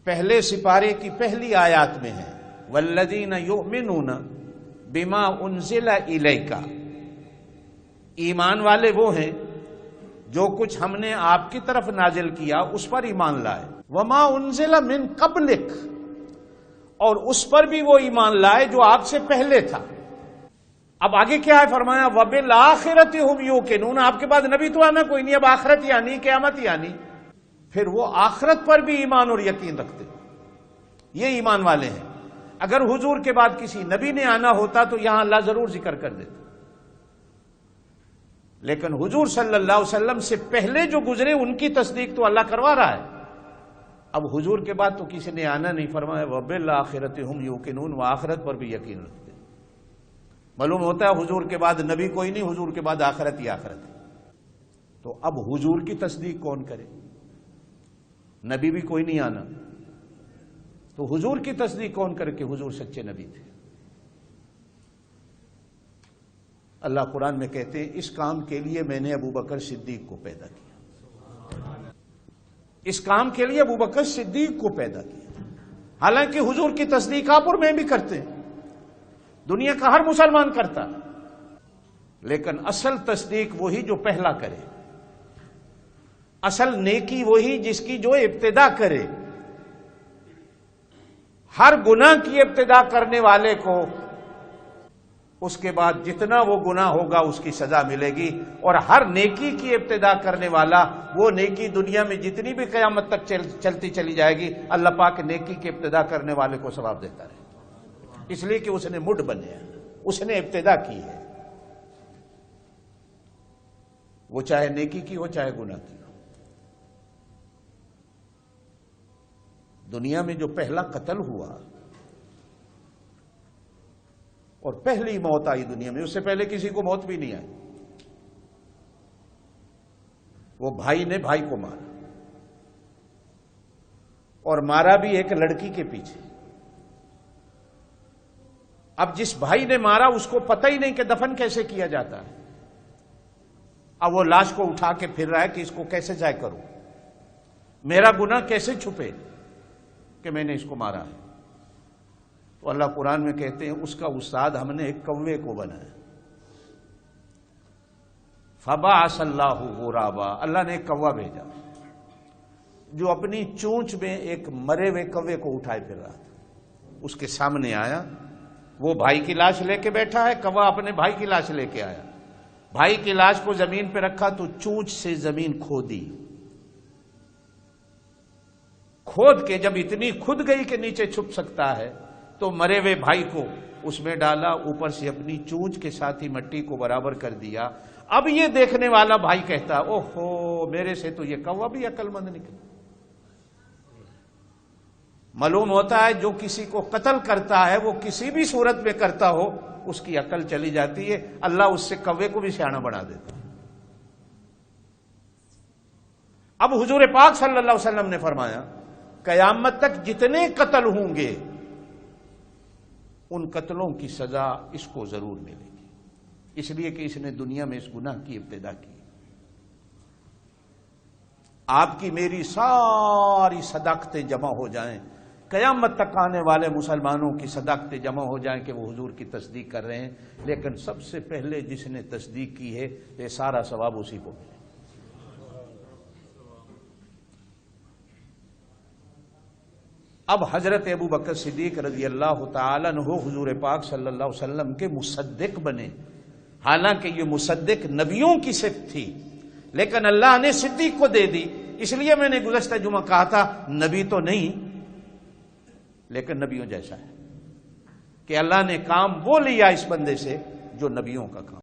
پہلے سپارے کی پہلی آیات میں ہے والذین یؤمنون بما انزل الیک، ایمان والے وہ ہیں جو کچھ ہم نے آپ کی طرف نازل کیا اس پر ایمان لائے، وما انزل من قبلک، اور اس پر بھی وہ ایمان لائے جو آپ سے پہلے تھا۔ اب آگے کیا ہے فرمایا وبالآخرۃ ھم یوقنون، آپ کے بعد نبی تو آنا کوئی نہیں، اب آخرت یعنی قیامت یعنی، پھر وہ آخرت پر بھی ایمان اور یقین رکھتے، یہ ایمان والے ہیں۔ اگر حضور کے بعد کسی نبی نے آنا ہوتا تو یہاں اللہ ضرور ذکر کر دیتا، لیکن حضور صلی اللہ علیہ وسلم سے پہلے جو گزرے ان کی تصدیق تو اللہ کروا رہا ہے۔ اب حضور کے بعد تو کسی نے آنا نہیں، فرمایا وبالآخرۃ ھم یوقنون، وہ آخرت پر بھی یقین رکھتے۔ معلوم ہوتا ہے حضور کے بعد نبی کوئی نہیں، حضور کے بعد آخرت ہی آخرت ہے۔ تو اب حضور کی تصدیق کون کرے؟ نبی بھی کوئی نہیں آنا، تو حضور کی تصدیق کون کرے کہ حضور سچے نبی تھے؟ اللہ قرآن میں کہتے ہیں اس کام کے لیے میں نے ابوبکر صدیق کو پیدا کیا، اس کام کے لیے ابوبکر صدیق کو پیدا کیا۔ حالانکہ حضور کی تصدیق آپ اور میں بھی کرتے ہیں، دنیا کا ہر مسلمان کرتا، لیکن اصل تصدیق وہی جو پہلا کرے، اصل نیکی وہی جس کی جو ابتدا کرے۔ ہر گناہ کی ابتدا کرنے والے کو اس کے بعد جتنا وہ گناہ ہوگا اس کی سزا ملے گی، اور ہر نیکی کی ابتدا کرنے والا وہ نیکی دنیا میں جتنی بھی قیامت تک چلتی چلی جائے گی، اللہ پاک نیکی کی ابتدا کرنے والے کو ثواب دیتا رہے، اس لیے کہ اس نے مڈ بنے، اس نے ابتدا کی ہے، وہ چاہے نیکی کی ہو چاہے گناہ کی ہو۔ دنیا میں جو پہلا قتل ہوا اور پہلی موت آئی دنیا میں، اس سے پہلے کسی کو موت بھی نہیں آئی، وہ بھائی نے بھائی کو مارا، اور مارا بھی ایک لڑکی کے پیچھے۔ اب جس بھائی نے مارا اس کو پتہ ہی نہیں کہ دفن کیسے کیا جاتا ہے، اب وہ لاش کو اٹھا کے پھر رہا ہے کہ اس کو کیسے ضائع کروں، میرا گناہ کیسے چھپے کہ میں نے اس کو مارا ہے۔ تو اللہ قرآن میں کہتے ہیں اس کا استاد ہم نے ایک کوے کو بنایا، فبعث اللہ غرابا، اللہ نے ایک کوا بھیجا جو اپنی چونچ میں ایک مرے ہوئے کوے کو اٹھائے پھر رہا تھا۔ اس کے سامنے آیا، وہ بھائی کی لاش لے کے بیٹھا ہے، کوا اپنے بھائی کی لاش لے کے آیا، بھائی کی لاش کو زمین پہ رکھا تو چونچ سے زمین کھودی، کھود کے جب اتنی کھد گئی کہ نیچے چھپ سکتا ہے تو مرے ہوئے بھائی کو اس میں ڈالا، اوپر سے اپنی چونچ کے ساتھ ہی مٹی کو برابر کر دیا۔ اب یہ دیکھنے والا بھائی کہتا اوہو میرے سے تو یہ کوا بھی عقل مند نکلا۔ معلوم ہوتا ہے جو کسی کو قتل کرتا ہے وہ کسی بھی صورت میں کرتا ہو اس کی عقل چلی جاتی ہے، اللہ اس سے کوے کو بھی سیاںا بنا دیتا ہے۔ اب حضور پاک صلی اللہ علیہ وسلم نے فرمایا قیامت تک جتنے قتل ہوں گے ان قتلوں کی سزا اس کو ضرور ملے گی، اس لیے کہ اس نے دنیا میں اس گناہ کی ابتدا کی۔ آپ کی میری ساری صداقتیں جمع ہو جائیں، قیامت تک آنے والے مسلمانوں کی صداقتیں جمع ہو جائیں کہ وہ حضور کی تصدیق کر رہے ہیں، لیکن سب سے پہلے جس نے تصدیق کی ہے یہ سارا ثواب اسی کو ملے۔ اب حضرت ابوبکر صدیق رضی اللہ تعالیٰ عنہ حضور پاک صلی اللہ علیہ وسلم کے مصدق بنے، حالانکہ یہ مصدق نبیوں کی صفت تھی لیکن اللہ نے صدیق کو دے دی۔ اس لیے میں نے گزشتہ جمعہ کہا تھا نبی تو نہیں لیکن نبیوں جیسا ہے، کہ اللہ نے کام وہ لیا اس بندے سے جو نبیوں کا کام۔